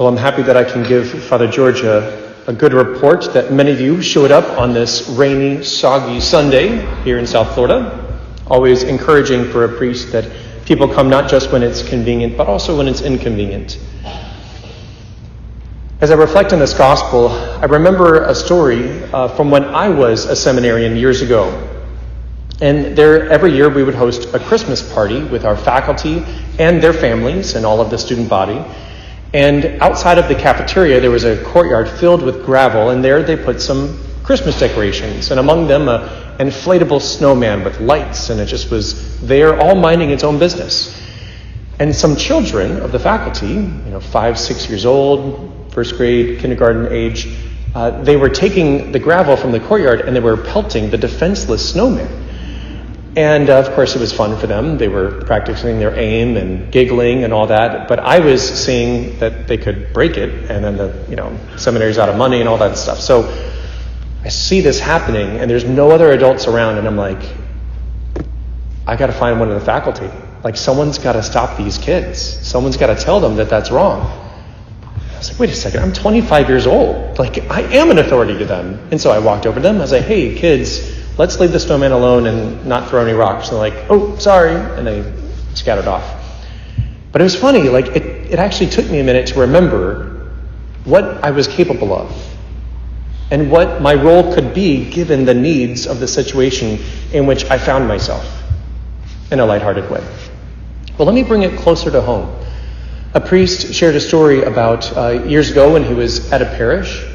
Well, I'm happy that I can give Father George a good report that many of you showed up on this rainy, soggy Sunday here in South Florida. Always encouraging for a priest that people come not just when it's convenient, but also when it's inconvenient. As I reflect on this gospel, I remember a story from when I was a seminarian years ago. And there, every year we would host a Christmas party with our faculty and their families and all of the student body. And outside of the cafeteria, there was a courtyard filled with gravel, and there they put some Christmas decorations, and among them an inflatable snowman with lights, and it just was there all minding its own business. And some children of the faculty, 5, 6 years old, first grade, kindergarten age, they were taking the gravel from the courtyard and they were pelting the defenseless snowman. And of course it was fun for them. They were practicing their aim and giggling and all that. But I was seeing that they could break it, and then the seminary's out of money and all that stuff. So I see this happening, and there's no other adults around, and I'm like, I got to find one of the faculty. Like, someone's got to stop these kids. Someone's got to tell them that that's wrong. I was like, wait a second, I'm 25 years old. Like, I am an authority to them. And so I walked over to them. I was like, hey, kids, let's leave the snowman alone and not throw any rocks. And they're like, oh, sorry. And they scattered off. But it was funny. Like, it actually took me a minute to remember what I was capable of and what my role could be given the needs of the situation in which I found myself in a lighthearted way. Well, let me bring it closer to home. A priest shared a story about years ago when he was at a parish.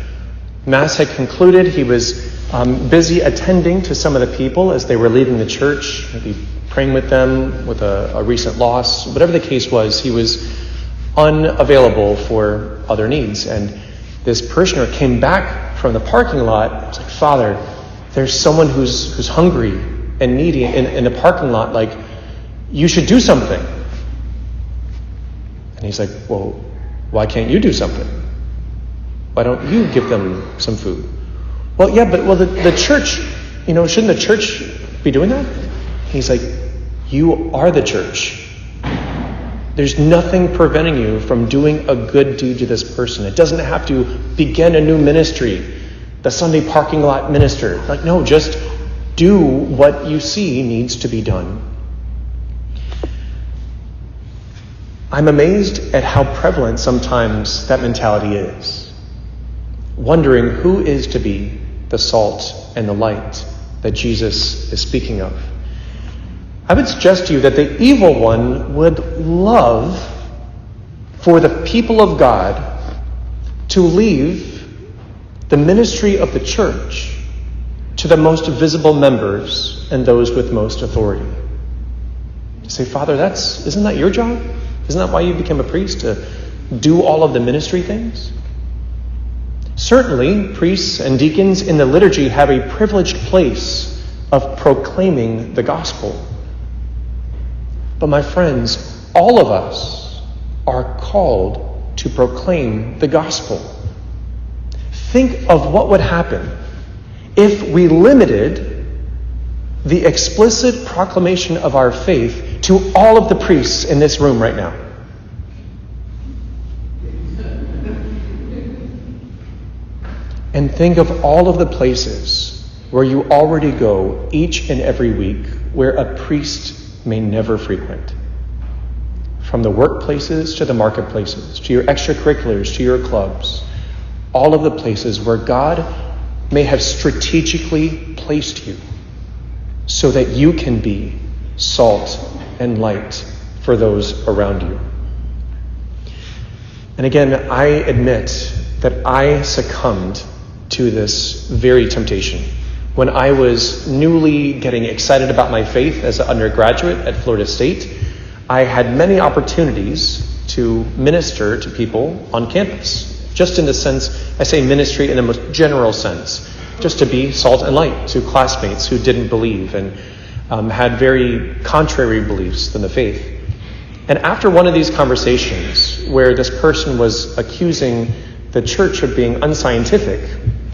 Mass had concluded. He was busy attending to some of the people as they were leaving the church, maybe praying with them with a recent loss. Whatever the case was, he was unavailable for other needs. And this parishioner came back from the parking lot. I was like, Father, there's someone who's hungry and needy in the parking lot. Like, you should do something. And he's like, well, why can't you do something? Why don't you give them some food? Well, yeah, but the church, shouldn't the church be doing that? He's like, you are the church. There's nothing preventing you from doing a good deed to this person. It doesn't have to begin a new ministry, the Sunday parking lot minister. Like, no, just do what you see needs to be done. I'm amazed at how prevalent sometimes that mentality is. Wondering who is to be the salt and the light that Jesus is speaking of. I would suggest to you that the evil one would love for the people of God to leave the ministry of the church to the most visible members and those with most authority. To say, Father, isn't that your job? Isn't that why you became a priest, to do all of the ministry things? Certainly, priests and deacons in the liturgy have a privileged place of proclaiming the gospel. But my friends, all of us are called to proclaim the gospel. Think of what would happen if we limited the explicit proclamation of our faith to all of the priests in this room right now. And think of all of the places where you already go each and every week where a priest may never frequent. From the workplaces to the marketplaces, to your extracurriculars, to your clubs. All of the places where God may have strategically placed you so that you can be salt and light for those around you. And again, I admit that I succumbed to this very temptation. When I was newly getting excited about my faith as an undergraduate at Florida State, I had many opportunities to minister to people on campus. Just in the sense, I say ministry in the most general sense, just to be salt and light to classmates who didn't believe and had very contrary beliefs than the faith. And after one of these conversations where this person was accusing the church of being unscientific,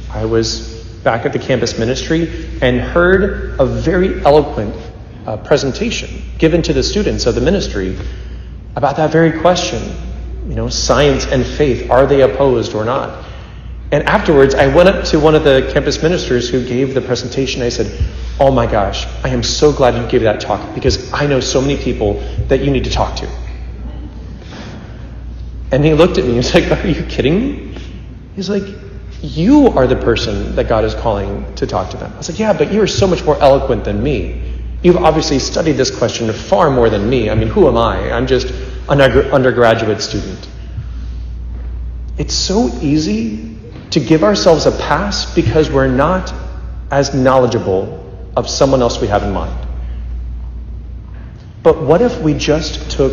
I was back at the campus ministry and heard a very eloquent presentation given to the students of the ministry about that very question. science and faith, are they opposed or not? And afterwards, I went up to one of the campus ministers who gave the presentation. I said, "Oh my gosh, I am so glad you gave that talk, because I know so many people that you need to talk to." And he looked at me, he was like, "Are you kidding me?" He's like, "You are the person that God is calling to talk to them." I was like, "Yeah, but you are so much more eloquent than me. You've obviously studied this question far more than me. I mean, who am I? I'm just an undergraduate student." It's so easy to give ourselves a pass because we're not as knowledgeable of someone else we have in mind. But what if we just took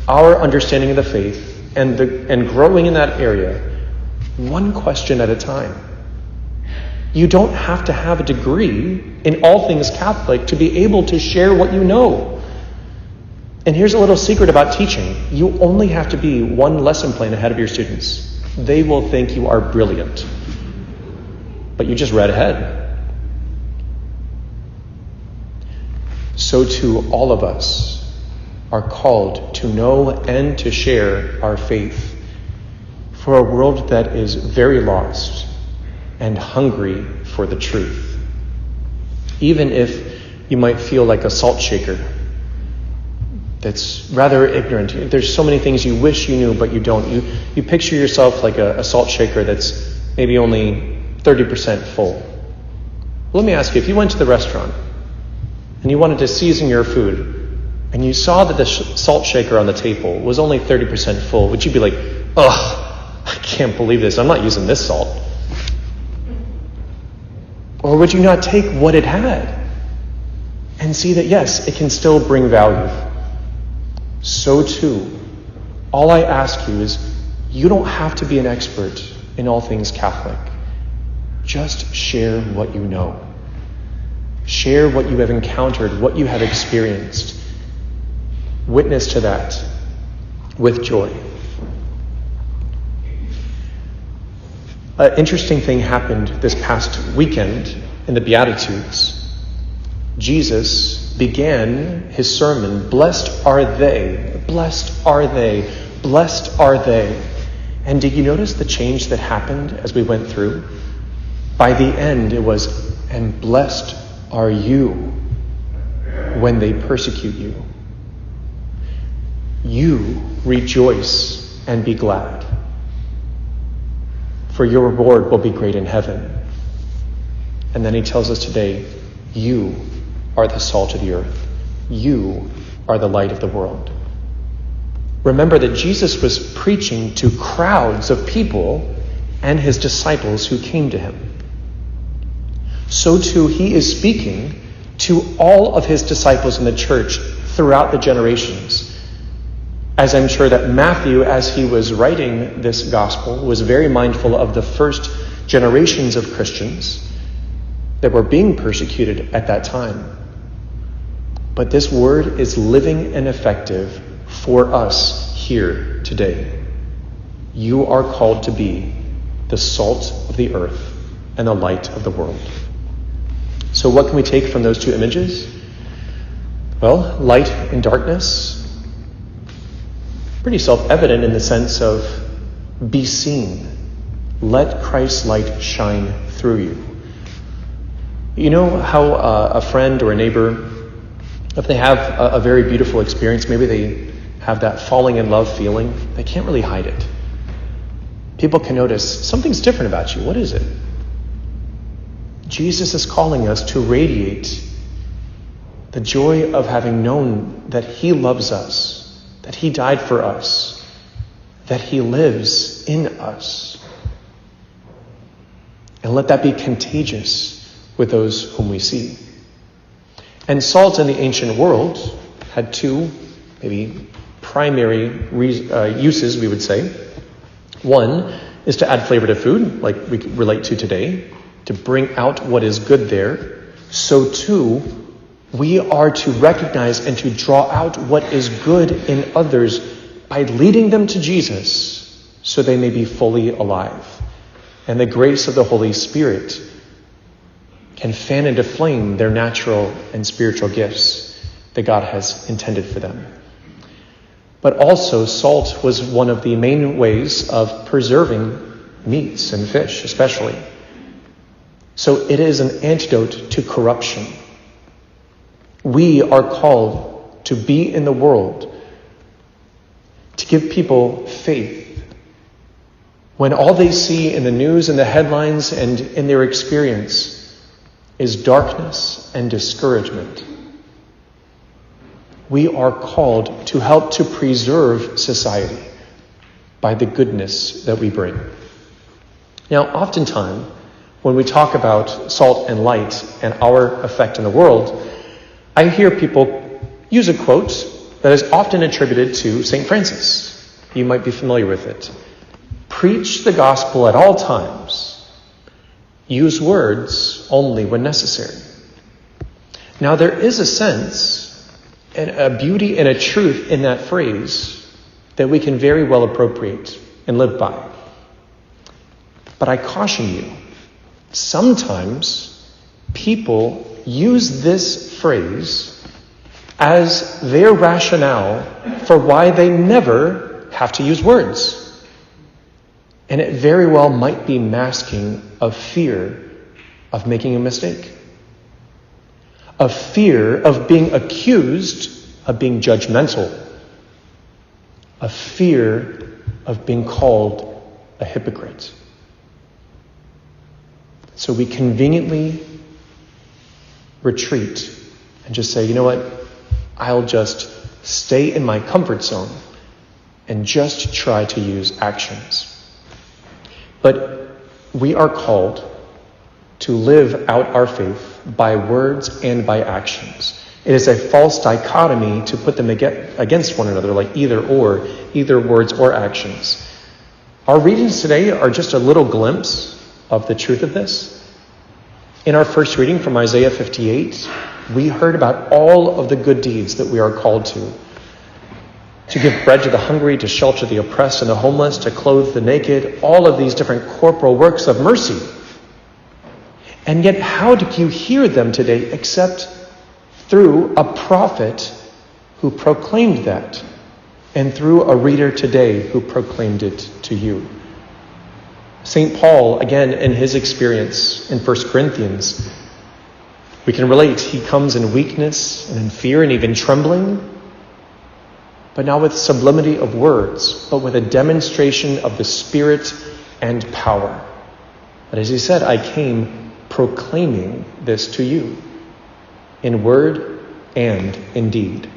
our understanding of the faith and growing in that area one question at a time? You don't have to have a degree in all things Catholic to be able to share what you know. And here's a little secret about teaching. You only have to be one lesson plan ahead of your students. They will think you are brilliant, but you just read ahead. So too, all of us are called to know and to share our faith for a world that is very lost and hungry for the truth. Even if you might feel like a salt shaker that's rather ignorant. There's so many things you wish you knew, but you don't. You picture yourself like a salt shaker that's maybe only 30% full. Let me ask you, if you went to the restaurant and you wanted to season your food and you saw that the salt shaker on the table was only 30% full, would you be like, "Ugh, I can't believe this. I'm not using this salt"? Or would you not take what it had and see that, yes, it can still bring value? So too, all I ask you is, you don't have to be an expert in all things Catholic. Just share what you know. Share what you have encountered, what you have experienced. Witness to that with joy. An interesting thing happened this past weekend in the Beatitudes. Jesus began his sermon, "Blessed are they, blessed are they, blessed are they." And did you notice the change that happened as we went through? By the end, it was, "And blessed are you when they persecute you. You rejoice and be glad, for your reward will be great in heaven." And then he tells us today, you are the salt of the earth. You are the light of the world. Remember that Jesus was preaching to crowds of people and his disciples who came to him. So too, he is speaking to all of his disciples in the church throughout the generations. As I'm sure that Matthew, as he was writing this gospel, was very mindful of the first generations of Christians that were being persecuted at that time. But this word is living and effective for us here today. You are called to be the salt of the earth and the light of the world. So what can we take from those two images? Well, light and darkness, pretty self-evident in the sense of be seen. Let Christ's light shine through you. You know how a friend or a neighbor, if they have a very beautiful experience, maybe they have that falling in love feeling, they can't really hide it. People can notice something's different about you. What is it? Jesus is calling us to radiate the joy of having known that he loves us, that he died for us, that he lives in us. And let that be contagious with those whom we see. And salt in the ancient world had two, maybe primary uses, we would say. One is to add flavor to food, like we relate to today, to bring out what is good there. So too, we are to recognize and to draw out what is good in others by leading them to Jesus so they may be fully alive. And the grace of the Holy Spirit can fan into flame their natural and spiritual gifts that God has intended for them. But also, salt was one of the main ways of preserving meats and fish, especially. So it is an antidote to corruption. We are called to be in the world, to give people faith when all they see in the news and the headlines and in their experience is darkness and discouragement. We are called to help to preserve society by the goodness that we bring. Now, oftentimes, when we talk about salt and light and our effect in the world, I hear people use a quote that is often attributed to St. Francis. You might be familiar with it. Preach the gospel at all times. Use words only when necessary. Now, there is a sense and a beauty and a truth in that phrase that we can very well appropriate and live by. But I caution you, sometimes people use this phrase as their rationale for why they never have to use words. And it very well might be masking of fear of making a mistake, of fear of being accused of being judgmental, of fear of being called a hypocrite. So we conveniently retreat and just say, you know what, I'll just stay in my comfort zone and just try to use actions. But we are called to live out our faith by words and by actions. It is a false dichotomy to put them against one another, like either words or actions. Our readings today are just a little glimpse of the truth of this. In our first reading from Isaiah 58, we heard about all of the good deeds that we are called to give bread to the hungry, to shelter the oppressed and the homeless, to clothe the naked, all of these different corporal works of mercy. And yet, how do you hear them today except through a prophet who proclaimed that, and through a reader today who proclaimed it to you? St. Paul, again, in his experience in 1 Corinthians, we can relate. He comes in weakness and in fear and even trembling, but not with sublimity of words, but with a demonstration of the Spirit and power. But as he said, I came proclaiming this to you in word and in deed.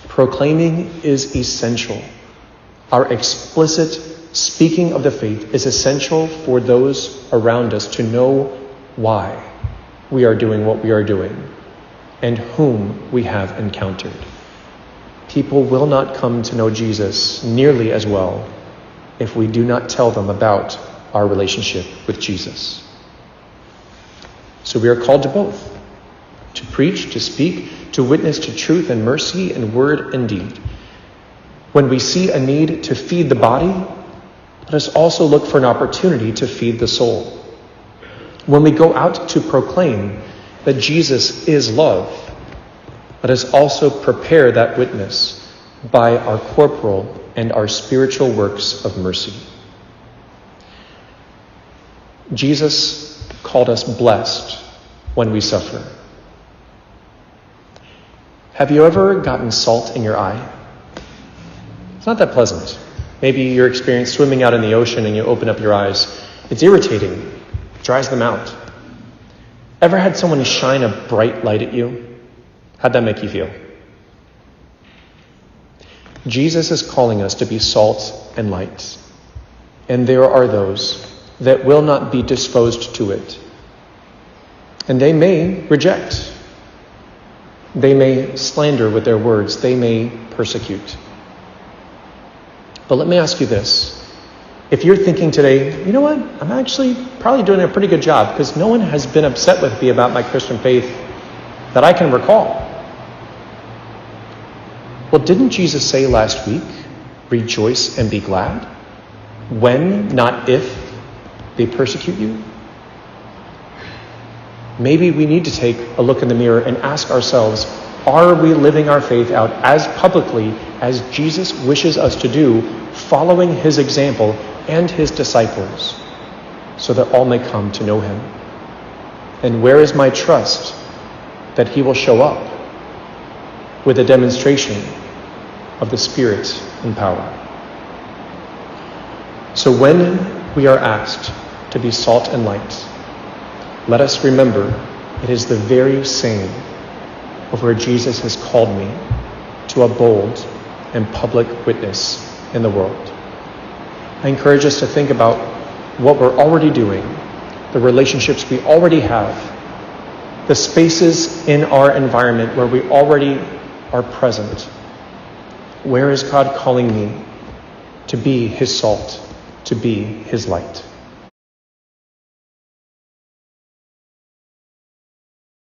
Proclaiming is essential. Our explicit speaking of the faith is essential for those around us to know why we are doing what we are doing and whom we have encountered. People will not come to know Jesus nearly as well if we do not tell them about our relationship with Jesus. So we are called to both, to preach, to speak, to witness to truth and mercy in word and deed. When we see a need to feed the body, let us also look for an opportunity to feed the soul. When we go out to proclaim that Jesus is love, let us also prepare that witness by our corporal and our spiritual works of mercy. Jesus called us blessed when we suffer. Have you ever gotten salt in your eye? It's not that pleasant. Maybe you're experienced swimming out in the ocean and you open up your eyes. It's irritating. It dries them out. Ever had someone shine a bright light at you? How'd that make you feel? Jesus is calling us to be salt and light. And there are those that will not be disposed to it. And they may reject. They may slander with their words. They may persecute. But let me ask you this. If you're thinking today, you know what? I'm actually probably doing a pretty good job because no one has been upset with me about my Christian faith that I can recall. Well, didn't Jesus say last week, rejoice and be glad? When, not if, they persecute you? Maybe we need to take a look in the mirror and ask ourselves, are we living our faith out as publicly as Jesus wishes us to do, following his example and his disciples, so that all may come to know him? And where is my trust that he will show up with a demonstration of the Spirit and power? So when we are asked to be salt and light, let us remember it is the very same of where Jesus has called me to a bold and public witness in the world. I encourage us to think about what we're already doing, the relationships we already have, the spaces in our environment where we already are present. Where is God calling me to be his salt, to be his light?